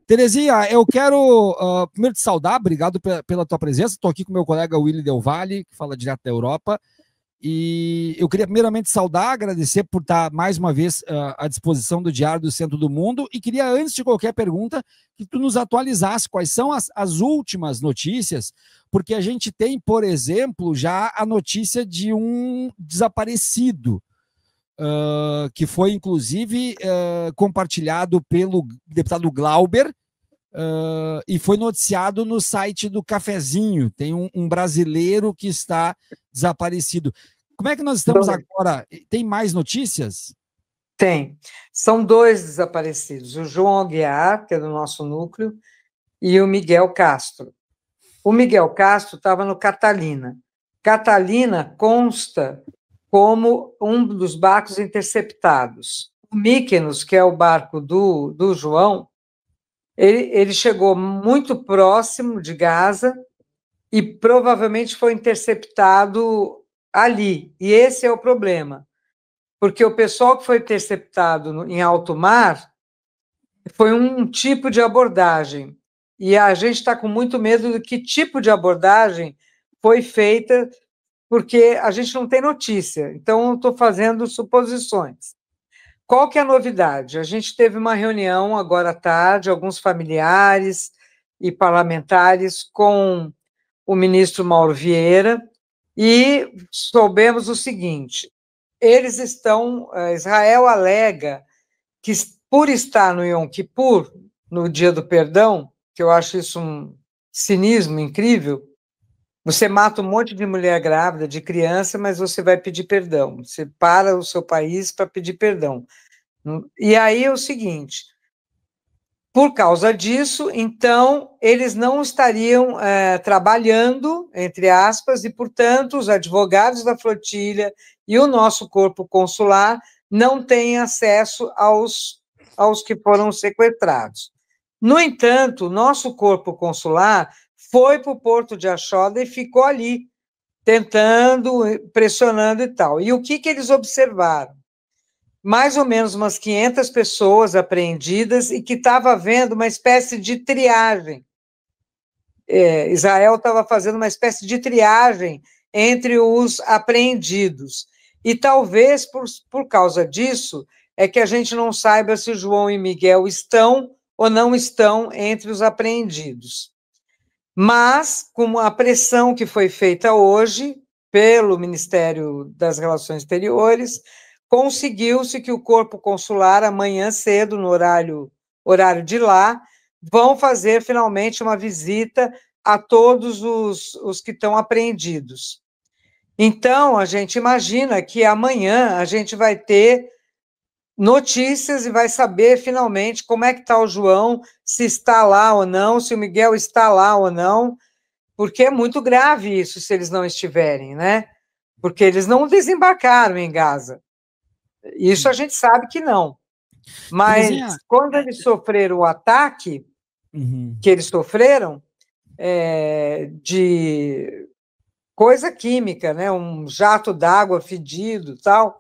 Terezinha, eu quero primeiro te saudar, obrigado pela tua presença. Estou aqui com meu colega Willy Del Valle, que fala direto da Europa. E eu queria primeiramente saudar, agradecer por estar mais uma vez à disposição do Diário do Centro do Mundo. E queria, antes de qualquer pergunta, que tu nos atualizasse quais são as últimas notícias, porque a gente tem, por exemplo, já a notícia de um desaparecido. Que foi, inclusive, compartilhado pelo deputado Glauber e foi noticiado no site do Cafezinho. Tem um brasileiro que está desaparecido. Como é que nós estamos agora? Tem mais notícias? Tem. São dois desaparecidos, o João Aguiar, que é do nosso núcleo, e o Miguel Castro. O Miguel Castro estava no Catalina. Catalina consta como um dos barcos interceptados. O Mykonos, que é o barco do João, ele chegou muito próximo de Gaza e provavelmente foi interceptado ali. E esse é o problema, porque o pessoal que foi interceptado em alto mar foi um tipo de abordagem. E a gente está com muito medo do que tipo de abordagem foi feita, porque a gente não tem notícia. Então, eu estou fazendo suposições. Qual que é a novidade? A gente teve uma reunião agora à tarde, alguns familiares e parlamentares com o ministro Mauro Vieira, e soubemos o seguinte: eles estão, Israel alega que, por estar no Yom Kippur, no dia do perdão, que eu acho isso um cinismo incrível, você mata um monte de mulher grávida, de criança, mas você vai pedir perdão. Você para o seu país para pedir perdão. E aí é o seguinte: por causa disso, então, eles não estariam trabalhando, entre aspas, e, portanto, os advogados da flotilha e o nosso corpo consular não têm acesso aos que foram sequestrados. No entanto, o nosso corpo consular foi para o porto de Achoda e ficou ali, tentando, pressionando e tal. E o que eles observaram? Mais ou menos umas 500 pessoas apreendidas e que estava havendo uma espécie de triagem. Israel estava fazendo uma espécie de triagem entre os apreendidos. E talvez por causa disso é que a gente não saiba se João e Miguel estão ou não estão entre os apreendidos. Mas, com a pressão que foi feita hoje pelo Ministério das Relações Exteriores, conseguiu-se que o corpo consular, amanhã cedo, no horário de lá, vão fazer finalmente uma visita a todos os que estão apreendidos. Então, a gente imagina que amanhã a gente vai ter notícias e vai saber finalmente como é que está o João, se está lá ou não, se o Miguel está lá ou não, porque é muito grave isso se eles não estiverem, né? Porque eles não desembarcaram em Gaza. Isso a gente sabe que não. Mas Terezinha, quando eles sofreram o ataque que eles sofreram, de coisa química, né? Um jato d'água fedido, tal,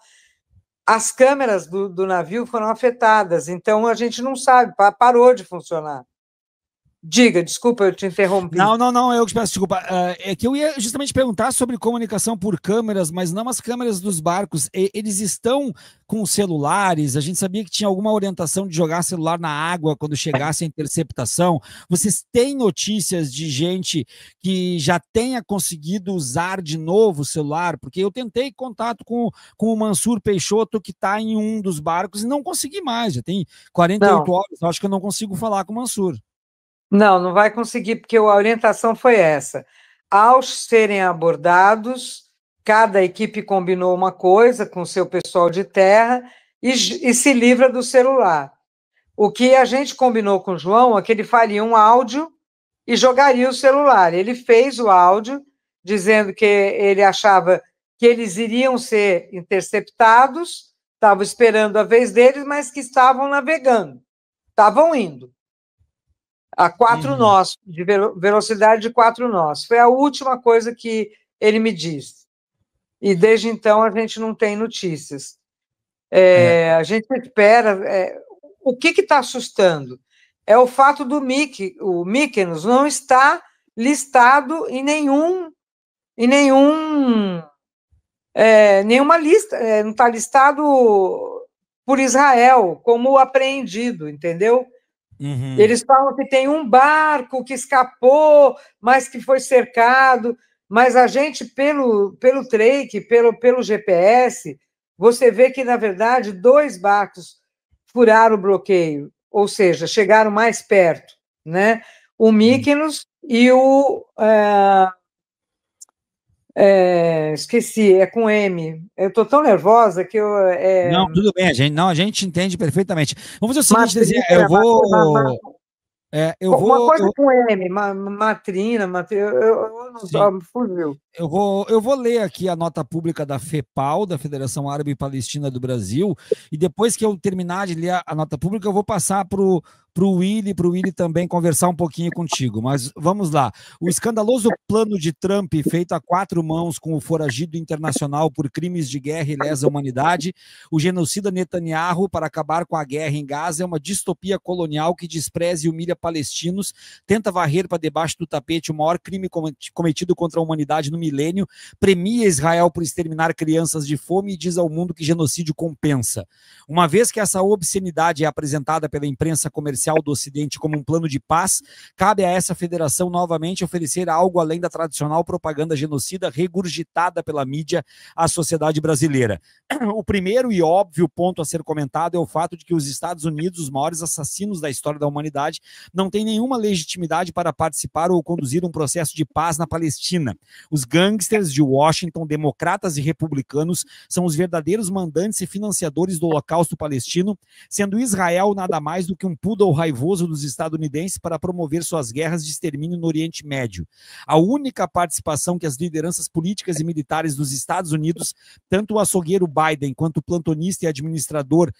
as câmeras do navio foram afetadas. Então a gente não sabe, parou de funcionar. Diga, desculpa, eu te interrompi. Não, eu que peço desculpa. É que eu ia justamente perguntar sobre comunicação por câmeras, mas não as câmeras dos barcos. Eles estão com celulares? A gente sabia que tinha alguma orientação de jogar celular na água quando chegasse a interceptação. Vocês têm notícias de gente que já tenha conseguido usar de novo o celular? Porque eu tentei contato com o Mansur Peixoto, que está em um dos barcos, e não consegui mais. Já tem 48 horas, eu acho que eu não consigo falar com o Mansur. Não vai conseguir, porque a orientação foi essa. Ao serem abordados, cada equipe combinou uma coisa com o seu pessoal de terra e se livra do celular. O que a gente combinou com o João é que ele faria um áudio e jogaria o celular. Ele fez o áudio, dizendo que ele achava que eles iriam ser interceptados, estavam esperando a vez deles, mas que estavam navegando, estavam indo a 4 nós, de velocidade de 4 nós. Foi a última coisa que ele me disse. E desde então a gente não tem notícias. A gente espera. O que está assustando? é o fato do o Mykonos não está listado em nenhuma lista, não está listado por Israel como apreendido, entendeu? Uhum. Eles falam que tem um barco que escapou, mas que foi cercado, mas a gente, pelo Trake, pelo GPS, você vê que, na verdade, 2 barcos furaram o bloqueio, ou seja, chegaram mais perto, né? O Mykonos e o... esqueci, é com M. Eu estou tão nervosa que eu... Não, tudo bem, a gente entende perfeitamente. Vamos fazer o seguinte, Terezinha, uma coisa com M, matrina, não, fugiu. Eu vou ler aqui a nota pública da FEPAL, da Federação Árabe e Palestina do Brasil, e depois que eu terminar de ler a nota pública, eu vou passar para o Willy também conversar um pouquinho contigo. Mas vamos lá. O escandaloso plano de Trump, feito a 4 mãos com o foragido internacional por crimes de guerra e lesa humanidade, o genocida Netanyahu para acabar com a guerra em Gaza é uma distopia colonial que despreza e humilha palestinos, tenta varrer para debaixo do tapete o maior crime cometido contra a humanidade no milênio, premia Israel por exterminar crianças de fome e diz ao mundo que genocídio compensa. Uma vez que essa obscenidade é apresentada pela imprensa comercial do Ocidente como um plano de paz, cabe a essa federação novamente oferecer algo além da tradicional propaganda genocida regurgitada pela mídia à sociedade brasileira. O primeiro e óbvio ponto a ser comentado é o fato de que os Estados Unidos, os maiores assassinos da história da humanidade, não têm nenhuma legitimidade para participar ou conduzir um processo de paz na Palestina. Os gangsters de Washington, democratas e republicanos, são os verdadeiros mandantes e financiadores do Holocausto palestino, sendo Israel nada mais do que um poodle raivoso dos estadunidenses para promover suas guerras de extermínio no Oriente Médio. A única participação que as lideranças políticas e militares dos Estados Unidos, tanto o açougueiro Biden quanto o plantonista e administrador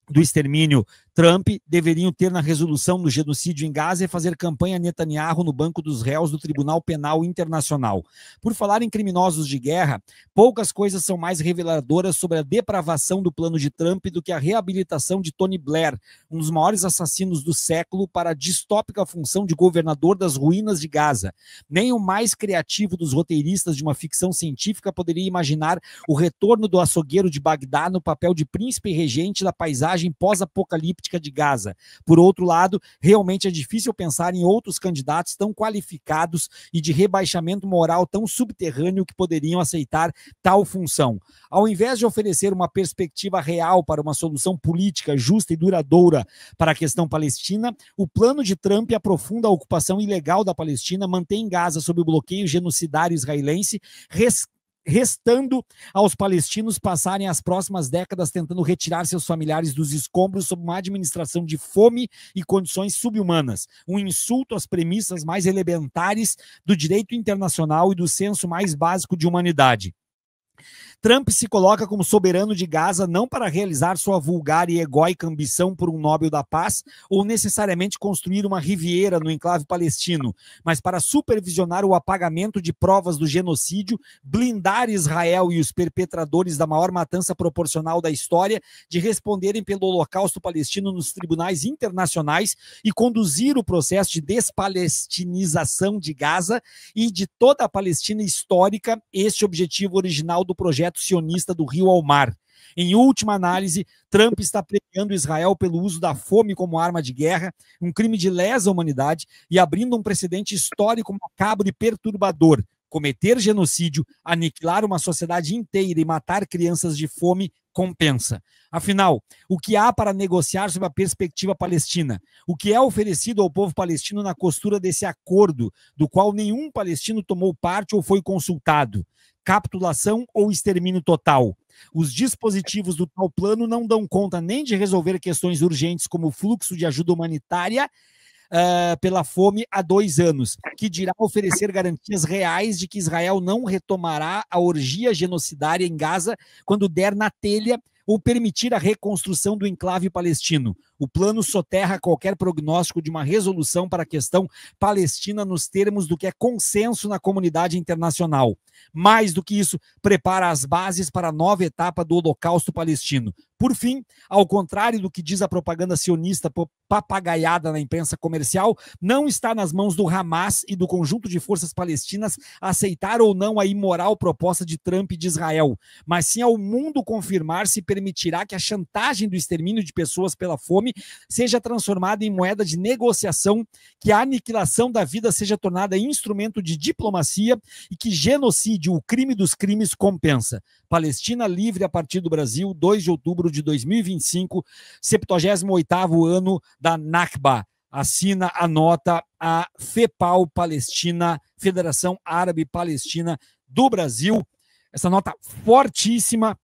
do extermínio Trump deveriam ter na resolução do genocídio em Gaza e fazer campanha Netanyahu no banco dos réus do Tribunal Penal Internacional. Por falar em criminosos de guerra, poucas coisas são mais reveladoras sobre a depravação do plano de Trump do que a reabilitação de Tony Blair, um dos maiores assassinos do século, para a distópica função de governador das ruínas de Gaza. Nem o mais criativo dos roteiristas de uma ficção científica poderia imaginar o retorno do açougueiro de Bagdá no papel de príncipe regente da paisagem pós-apocalíptica de Gaza. Por outro lado, realmente é difícil pensar em outros candidatos tão qualificados e de rebaixamento moral tão subterrâneo que poderiam aceitar tal função. Ao invés de oferecer uma perspectiva real para uma solução política justa e duradoura para a questão palestina, o plano de Trump aprofunda a ocupação ilegal da Palestina, mantém Gaza sob o bloqueio genocidário israelense, restando aos palestinos passarem as próximas décadas tentando retirar seus familiares dos escombros sob uma administração de fome e condições subhumanas. Um insulto às premissas mais elementares do direito internacional e do senso mais básico de humanidade. Trump se coloca como soberano de Gaza não para realizar sua vulgar e egóica ambição por um Nobel da Paz ou necessariamente construir uma Riviera no enclave palestino, mas para supervisionar o apagamento de provas do genocídio, blindar Israel e os perpetradores da maior matança proporcional da história de responderem pelo Holocausto palestino nos tribunais internacionais e conduzir o processo de despalestinização de Gaza e de toda a Palestina histórica, este objetivo original do projeto sionista do Rio ao Mar. Em última análise, Trump está premiando Israel pelo uso da fome como arma de guerra, um crime de lesa humanidade, e abrindo um precedente histórico macabro e perturbador. Cometer genocídio, aniquilar uma sociedade inteira e matar crianças de fome compensa. Afinal, o que há para negociar sobre a perspectiva palestina? O que é oferecido ao povo palestino na costura desse acordo, do qual nenhum palestino tomou parte ou foi consultado? Capitulação ou extermínio total? Os dispositivos do tal plano não dão conta nem de resolver questões urgentes como o fluxo de ajuda humanitária pela fome há 2 anos, que dirá oferecer garantias reais de que Israel não retomará a orgia genocidária em Gaza quando der na telha ou permitir a reconstrução do enclave palestino. O plano soterra qualquer prognóstico de uma resolução para a questão palestina nos termos do que é consenso na comunidade internacional. Mais do que isso, prepara as bases para a nova etapa do Holocausto palestino. Por fim, ao contrário do que diz a propaganda sionista papagaiada na imprensa comercial, não está nas mãos do Hamas e do conjunto de forças palestinas aceitar ou não a imoral proposta de Trump e de Israel, mas sim ao mundo confirmar se permitirá que a chantagem do extermínio de pessoas pela fome seja transformada em moeda de negociação, que a aniquilação da vida seja tornada instrumento de diplomacia e que genocídio, o crime dos crimes, compensa. Palestina livre a partir do Brasil, 2 de outubro de 2025, 78º ano da Nakba. Assina a nota a FEPAL Palestina, Federação Árabe Palestina do Brasil. Essa nota fortíssima